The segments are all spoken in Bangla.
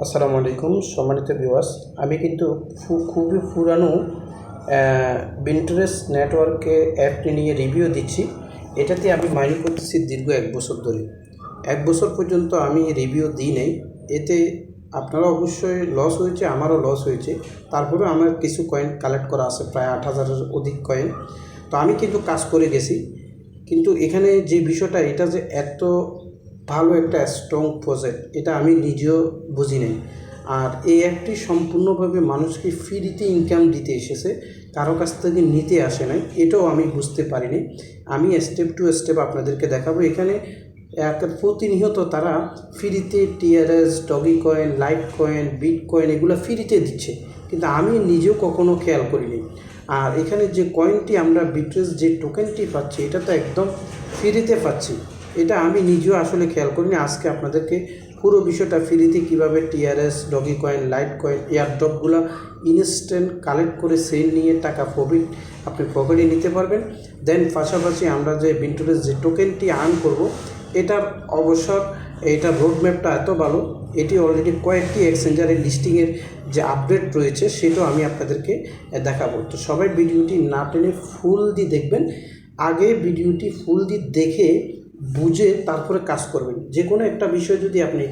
আসসালামু আলাইকুম সম্মানিত ভিউয়ার্স। আমি কিন্তু খুবই পুরানো বিন্টারেস্ট নেটওয়ার্কে অ্যাপটি নিয়ে রিভিউ দিচ্ছি। এটাতে আমি মাইনিং করতেছি দীর্ঘ 1 বছর ধরে। 1 বছর পর্যন্ত আমি রিভিউ দিই নাই। এতে আপনারা অবশ্যই লস হয়েছে, আমারও লস হয়েছে। তারপরেও আমার কিছু কয়েন কালেক্ট করা আছে, প্রায় 8,000-এর অধিক কয়েন। তো আমি কিন্তু কাজ করে গেছি। কিন্তু এখানে যে বিষয়টা, এটা যে এত ভালো একটা স্ট্রং প্রজেক্ট, এটা আমি নিজেও বুঝি নাই। আর এই অ্যাপটি সম্পূর্ণভাবে মানুষকে ফ্রিতে ইনকাম দিতে এসেছে, কারো কাছ থেকে নিতে আসে নাই, এটাও আমি বুঝতে পারিনি। আমি স্টেপ টু স্টেপ আপনাদেরকে দেখাবো। এখানে প্রতিনিয়ত তারা ফ্রিতে TRS, doggy coin, Litecoin, Bitcoin এগুলো ফ্রিতে দিচ্ছে, কিন্তু আমি নিজেও কখনো খেয়াল করিনি। আর এখানে যে কয়েনটি আমরা বিট্রেস যে টোকেনটি পাচ্ছি, এটা তো একদম ফ্রিতে পাচ্ছি। এটা আমি নিজেও আসলে খেয়াল করিনি। আজকে আপনাদেরকে পুরো বিষয়টা ফ্রিতে কীভাবে TRS, doggy coin, litecoin, এয়ারড্রপগুলো ইনস্ট্যান্ট কালেক্ট করে সেল নিয়ে টাকা প্রফিট আপনি পকেটে নিতে পারবেন। দেন পাশাপাশি আমরা যে বিন্টুরেস যে টোকেনটি আর্ন করব, এটার অবসর, এটার রোডম্যাপটা এত ভালো। এটি অলরেডি কয়েকটি এক্সচেঞ্জারের লিস্টিংয়ের যে আপডেট রয়েছে, সেটাও আমি আপনাদেরকে দেখাবো। তো সবাই ভিডিওটি না টেনে ফুল দিয়ে দেখবেন। আগে ভিডিওটি ফুল দিয়ে দেখে বুঝে তারপরে কাজ করবেন। যে কোনো একটা বিষয় যদি আপনি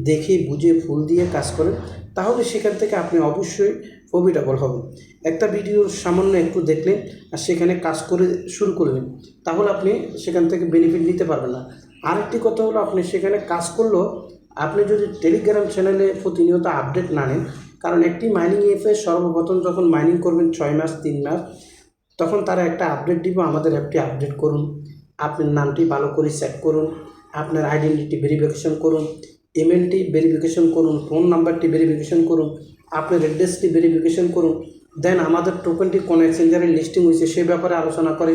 দেখে বুঝে ফুল দিয়ে কাজ করেন, তাহলে সেখান থেকে আপনি অবশ্যই প্রফিটেবল হবেন। একটা ভিডিওর সামান্য একটু দেখলেন আর সেখানে কাজ করে শুরু করলেন, তাহলে আপনি সেখান থেকে বেনিফিট নিতে পারবেন না। আরেকটি কথা হলো, আপনি সেখানে কাজ করলেও আপনি যদি টেলিগ্রাম চ্যানেলে প্রতিনিয়ত আপডেট না নেন, কারণ একটি মাইনিং অ্যাপে সর্বপ্রথম যখন মাইনিং করবেন 6 মাস 3 মাস, তখন তারা একটা আপডেট দিব, আমাদের অ্যাপটি আপডেট করুন, আপনার নামটি ভালো করে সেট করুন, আপনার আইডেন্টিটি ভেরিফিকেশন করুন, ইমেলটি ভেরিফিকেশন করুন, ফোন নাম্বারটি ভেরিফিকেশন করুন, আপনার অ্যাড্রেসটি ভেরিফিকেশন করুন। দেন আমাদের টোকেনটি কোন এক্সচেঞ্জারে লিস্টিং হয়েছে সে ব্যাপারে আলোচনা করে,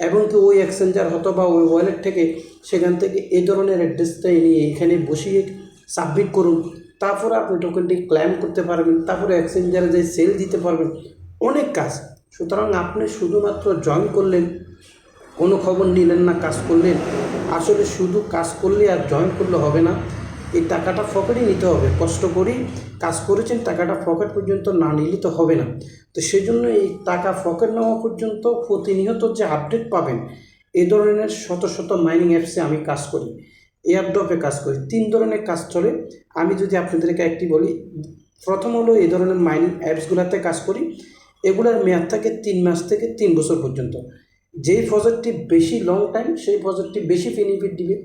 এবং কি ওই এক্সচেঞ্জার হতো বা ওই ওয়ালেট থেকে সেখান থেকে এই ধরনের অ্যাড্রেসটা নিয়ে এখানে বসিয়ে সাবমিট করুন। তারপরে আপনি টোকেনটি ক্লেম করতে পারবেন, তারপরে এক্সচেঞ্জারে যে সেল দিতে পারবেন। অনেক কাজ। সুতরাং আপনি শুধুমাত্র জয়েন করলেন, কোনো খবর নিলেন না, কাজ করলেন। আসলে শুধু কাজ করলে আর জয়েন করলে হবে না, এই টাকাটা পকেটে নিতে হবে। কষ্ট করেই কাজ করেছেন, টাকাটা পকেট পর্যন্ত না নিলে তো হবে না। তো সেই জন্য এই টাকা পকেট নেওয়া পর্যন্ত প্রতিনিয়ত যে আপডেট পাবেন, এই ধরনের শত শত মাইনিং অ্যাপসে আমি কাজ করি, এয়ারড্রপে কাজ করি। 3 ধরনের কাজ চলে। আমি যদি আপনাদেরকে একটি বলি, প্রথম হলো এই ধরনের মাইনিং অ্যাপসগুলোতে কাজ করি। এগুলোর মেয়াদ থাকে 3 মাস থেকে 3 বছর পর্যন্ত। যেই প্রজেক্টটি বেশি লং টাইম, সেই প্রজেক্টটি বেশি বেনিফিট দিবে।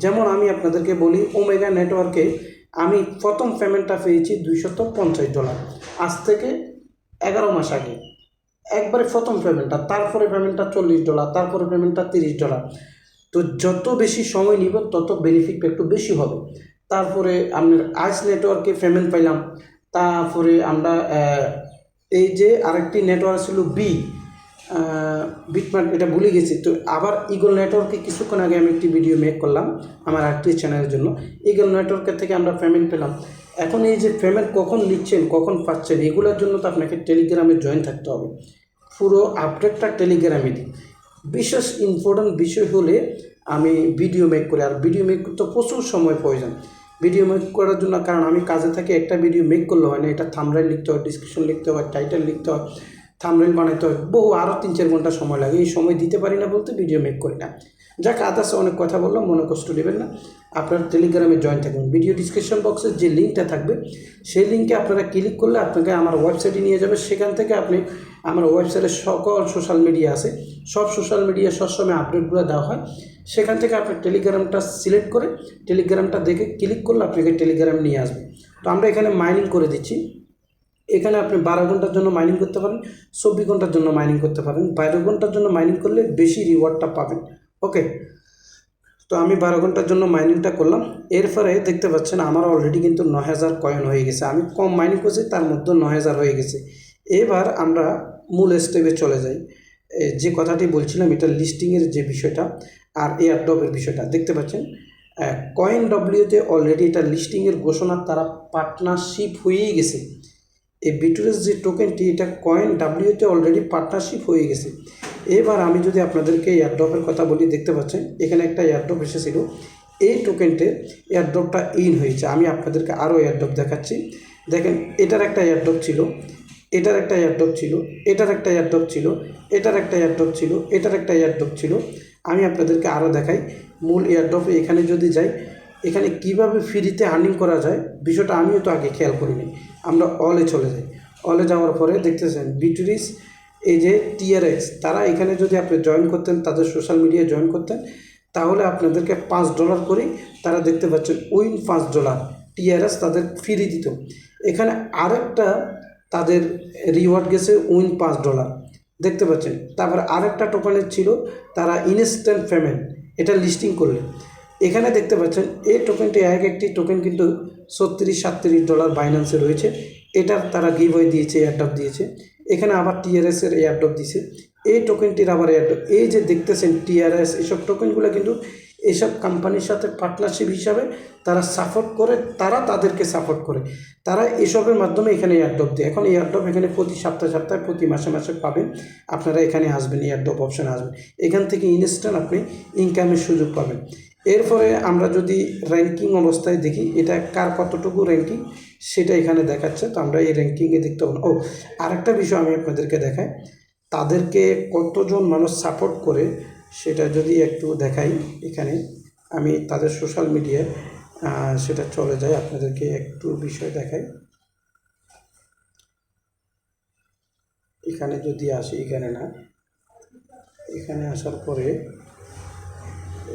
যেমন আমি আপনাদেরকে বলি, ওমেগা নেটওয়ার্কে আমি প্রথম পেমেন্টটা পেয়েছি $250, আজ থেকে 11 মাস আগে। একবারে প্রথম পেমেন্টটা, তারপরে পেমেন্টটা $40, তারপরে পেমেন্টটা $30। তো যত বেশি সময় নিব তত বেনিফিট একটু বেশি হবে। তারপরে আপনার আইস নেটওয়ার্কে পেমেন্ট পাইলাম। তারপরে আমরা এই যে আরেকটি নেটওয়ার্ক ছিল বিটমার্ট, এটা ভুলে গেছি। তো আবার ইগল নেটওয়ার্কে কিছুক্ষণ আগে আমি একটি ভিডিও মেক করলাম আমার আরেকটি চ্যানেলের জন্য। ইগল নেটওয়ার্কের থেকে আমরা পেমেন্ট পেলাম। এখন এই যে পেমেন্ট কখন নিচ্ছেন, কখন পাচ্ছেন, এগুলোর জন্য তো আপনাকে টেলিগ্রামে জয়েন থাকতে হবে। পুরো আপডেটটা টেলিগ্রামে দিই। বিশেষ ইম্পর্ট্যান্ট বিষয় হলে আমি ভিডিও মেক করি, আর ভিডিও মেক করতে প্রচুর সময় প্রয়োজন ভিডিও মেক করার জন্য। কারণ আমি কাজে থাকি, একটা ভিডিও মেক করলে হয় না, এটা থাম্বনেল লিখতে হয়, ডিসক্রিপশন লিখতে হয়, টাইটেল লিখতে হয়, থাম্বনেল বানাইতে হয়, বহু আরও 3-4 ঘন্টা সময় লাগে। এই সময় দিতে পারি না বলতে ভিডিও মেক করি না। যাক, আদার্স অনেক কথা বললাম, মনে কষ্ট নেবেন না। আপনারা টেলিগ্রামে জয়েন থাকবেন। ভিডিও ডিসক্রিপশন বক্সে যে লিঙ্কটা থাকবে, সেই লিঙ্কে আপনারা ক্লিক করলে আপনাকে আমার ওয়েবসাইটে নিয়ে যাবে। সেখান থেকে আপনি আমার ওয়েবসাইটে সকল সোশ্যাল মিডিয়া আছে, সব সোশ্যাল মিডিয়া সবসময় আপডেটগুলো দেওয়া হয়। সেখান থেকে আপনি টেলিগ্রামটা সিলেক্ট করে টেলিগ্রামটা দেখে ক্লিক করলে আপনাকে টেলিগ্রাম নিয়ে আসবে। তো আমরা এখানে মাইনিং করে দিচ্ছি। এখানে আপনি 12 ঘন্টার জন্য মাইনিং করতে পারেন, 24 ঘন্টার জন্য মাইনিং করতে পারেন। 12 ঘন্টার জন্য মাইনিং করলে বেশি রিওয়ার্ডটা পাবেন। ওকে, তো আমি 12 ঘন্টার জন্য মাইনিংটা করলাম। এরপরে দেখতে পাচ্ছেন আমার অলরেডি কিন্তু 9000 কয়েন হয়ে গেছে। আমি কম মাইনিং করছি, তার মধ্যে 9000 হয়ে গেছে। এবার আমরা মূল স্টেপে চলে যাই। যে কথাটি বলছিলাম, এটা লিস্টিংয়ের যে বিষয়টা আর এয়ারড্রপের বিষয়টা দেখতে পাচ্ছেন। কয়েন ডব্লিউতে অলরেডি এটা লিস্টিংয়ের ঘোষণা, তারা পার্টনারশিপ হয়েই গেছে। এই বিটুরেস যে টোকেনটি, এটা কয়েন ডাব্লিউতে অলরেডি পার্টনারশিপ হয়ে গেছে। এবার আমি যদি আপনাদেরকে এয়ারড্রপের কথা বলি, দেখতে পাচ্ছেন এখানে একটা এয়ারড্রপ এসেছিল। এই টোকেনটে এয়ারড্রপটা ইন হয়েছে। আমি আপনাদেরকে আরও এয়ারড্রপ দেখাচ্ছি। দেখেন এটার একটা এয়ারড্রপ ছিল, এটার একটা এয়ারড্রপ ছিল, এটার একটা এয়ারড্রপ ছিল, এটার একটা এয়ারড্রপ ছিল, এটার একটা এয়ারড্রপ ছিল। আমি আপনাদেরকে আরও দেখাই। মূল এয়ারড্রপে এখানে যদি যাই, এখানে কিভাবে ফ্রিতে আর্নিং করা যায় বিষয়টা আমিও তো আগে খেয়াল করিনি। আমরা অলে চলে যাই। অলে যাওয়ার পরে দেখতেছেন বিটরিস, এই যে টিআরএক্স, তারা এখানে যদি আপনি জয়েন করতেন, তাদের সোশ্যাল মিডিয়ায় জয়েন করতেন, তাহলে আপনাদেরকে $5 করেই তারা দেখতে পাচ্ছেন উইন $5 টিআরএস তাদের ফ্রি দিত। এখানে আরেকটা তাদের রিওয়ার্ড গেছে উইন $5 দেখতে পাচ্ছেন। তারপরে আরেকটা টোকেনের ছিল তারা ইনস্ট্যান্ট পেমেন্ট, এটা লিস্টিং করলে এখানে দেখতে পাচ্ছেন এই টোকেনটি একটি টোকেন কিন্তু $36-37 বাইন্যান্সে রয়েছে। এটার তারা গিভওয়ে দিয়েছে, এয়ারড্রপ দিয়েছে। এখানে আবার টিআরএসের এয়ারড্রপ দিয়েছে। এই টোকেনটির আবার এয়ারড্রপ, এই যে দেখতেছেন টিআরএস, এইসব টোকেনগুলো কিন্তু এইসব কোম্পানির সাথে পার্টনারশিপ হিসাবে তারা সাপোর্ট করে, তারা তাদেরকে সাপোর্ট করে, তারা এসবের মাধ্যমে এখানে এয়ারড্রপ দেয়। এখন এয়ারড্রপ এখানে প্রতি সপ্তাহে প্রতি মাসে মাসে পাবেন। আপনারা এখানে আসবেন, এয়ারড্রপ অপশানে আসবেন, এখান থেকে ইনস্ট্যান্ট আপনি ইনকামের সুযোগ পাবেন। এরপরে আমরা যদি র্যাঙ্কিং অবস্থায় দেখি, এটা কার কতটুকু র্যাঙ্কিং সেটা এখানে দেখাচ্ছে। তো আমরা এই র্যাঙ্কিংয়ে দেখতে পাবো। আরেকটা বিষয় আমি আপনাদেরকে দেখাই, তাদেরকে কতজন মানুষ সাপোর্ট করে সেটা যদি একটু দেখাই। এখানে আমি তাদের সোশ্যাল মিডিয়ায় সেটা চলে যায়, আপনাদেরকে একটু বিষয় দেখাই। এখানে যদি আসি, এখানে না, এখানে আসার পরে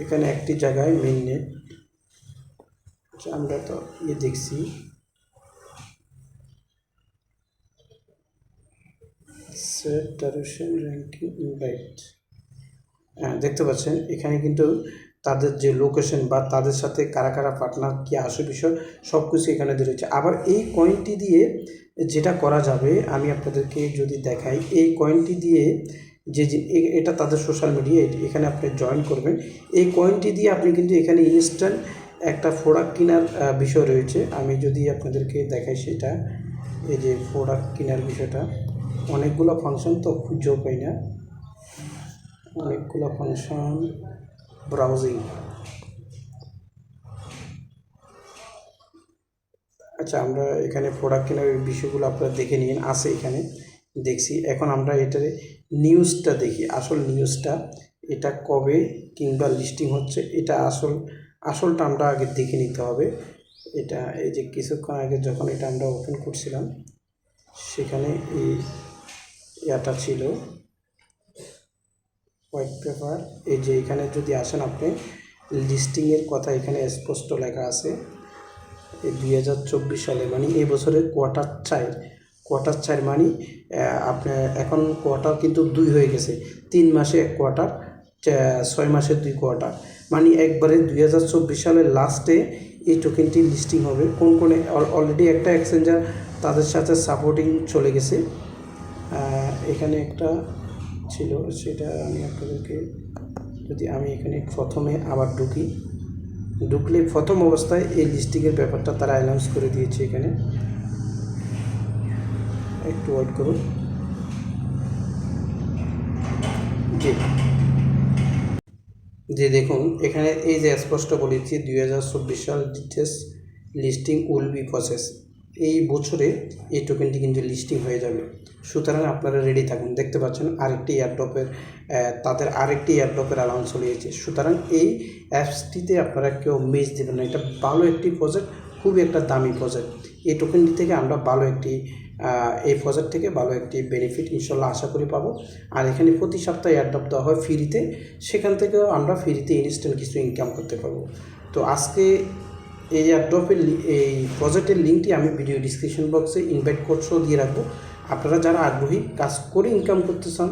এখানে একটি জায়গায় মেইননেট, আমরা তো দেখছি র্যাঙ্কিং ইনভাইট, দেখতে পাচ্ছেন এখানে কিন্তু তাদের যে লোকেশন বা তাদের সাথে কারা কারা পার্টনার কী আসে বিষয় সব কিছু এখানে রয়েছে। আবার এই কয়েনটি দিয়ে যেটা করা যাবে আমি আপনাদেরকে যদি দেখাই, এই কয়েনটি দিয়ে যে এটা তাদের সোশ্যাল মিডিয়া, এখানে আপনি জয়েন করবেন। এই কয়েনটি দিয়ে আপনি কিন্তু এখানে ইনস্ট্যান্ট একটা প্রোডাক্ট কেনার বিষয় রয়েছে। আমি যদি আপনাদেরকে দেখাই সেটা, এই যে প্রোডাক্ট কেনার বিষয়টা, অনেকগুলো ফাংশন তো খুঁজেও পাই না, অনেকগুলো ফাংশন, ব্রাউজিং। আচ্ছা, আমরা এখানে প্রোডাক্ট কেনার বিষয়গুলো আপনারা দেখে নিন, আসে এখানে দেখছি। এখন আমরা এটার নিউজটা দেখি, আসল নিউজটা, এটা কবে কিংবা লিস্টিং হচ্ছে, এটা আসলটা আমরা আগে দেখে নিতে হবে। এটা এই যে কিছুক্ষণ আগে যখন এটা আমরা ওপেন করছিলাম, সেখানে এই ইয়াটা ছিল হোয়াইট পেপার। এই যে এখানে যদি আসেন আপনি, লিস্টিংয়ের কথা এখানে স্পষ্ট লেখা আছে। এই 2024 সালে মানে এই বছরের কোয়ার্টার 4 মানে আপনার এখন কোয়ার্টার কিন্তু 2 হয়ে গেছে, 3 মাসে 1 কোয়ার্টার, 6 মাসে 2 কোয়ার্টার, মানে একবারে 2024 সালের লাস্টে এই টোকেনটি লিস্টিং হবে। কোন অলরেডি একটা এক্সচেঞ্জার তাদের সাথে সাপোর্টিং চলে গেছে। এখানে একটা ছিল, সেটা আমি আপনাদেরকে যদি আমি এখানে প্রথমে আবার ঢুকলে প্রথম অবস্থায় এই লিস্টিংয়ের ব্যাপারটা তারা অ্যানাউন্স করে দিয়েছে। এখানে একটু ওয়েট করুন। যে দেখুন এখানে এই যে স্পষ্ট বলেছি 2024 সাল details listing will be process, এই বছরে এই টোকেনটি কিন্তু লিস্টিং হয়ে যাবে। সুতরাং আপনারা রেডি থাকুন। দেখতে পাচ্ছেন তাদের আরেকটি এয়ারড্রপের অ্যালাউন্স চলে গেছে। সুতরাং এই অ্যাপসটিতে আপনারা কেউ মিস দেবেন না। এটা ভালো একটি প্রজেক্ট, খুবই একটা দামি প্রজেক্ট। এই টোকেনটি থেকে আমরা এই প্রজেক্ট থেকে ভালো একটি বেনিফিট ইনশাল্লাহ আশা করি পাবো। আর এখানে প্রতি সপ্তাহে এয়ারড্রপ দেওয়া হয় ফ্রিতে, সেখান থেকেও আমরা ফ্রিতে ইনস্ট্যান্ট কিছু ইনকাম করতে পারবো। তো আজকে এই এয়ারড্রপের এই প্রজেক্টের লিঙ্কটি আমি ভিডিও ডিসক্রিপশন বক্সে ইনভাইট কোডসও দিয়ে রাখবো। আপনারা যারা আগ্রহী, কাজ করে ইনকাম করতে চান,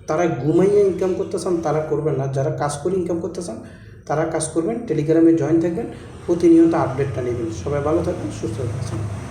তারা ঘুমাইয়ে ইনকাম করতে চান তারা করবেন না, যারা কাজ করে ইনকাম করতে চান তারা কাজ করবেন। টেলিগ্রামে জয়েন থাকবেন, প্রতিনিয়ত আপডেটটা নেবেন। সবাই ভালো থাকবেন, সুস্থ থাকবেন।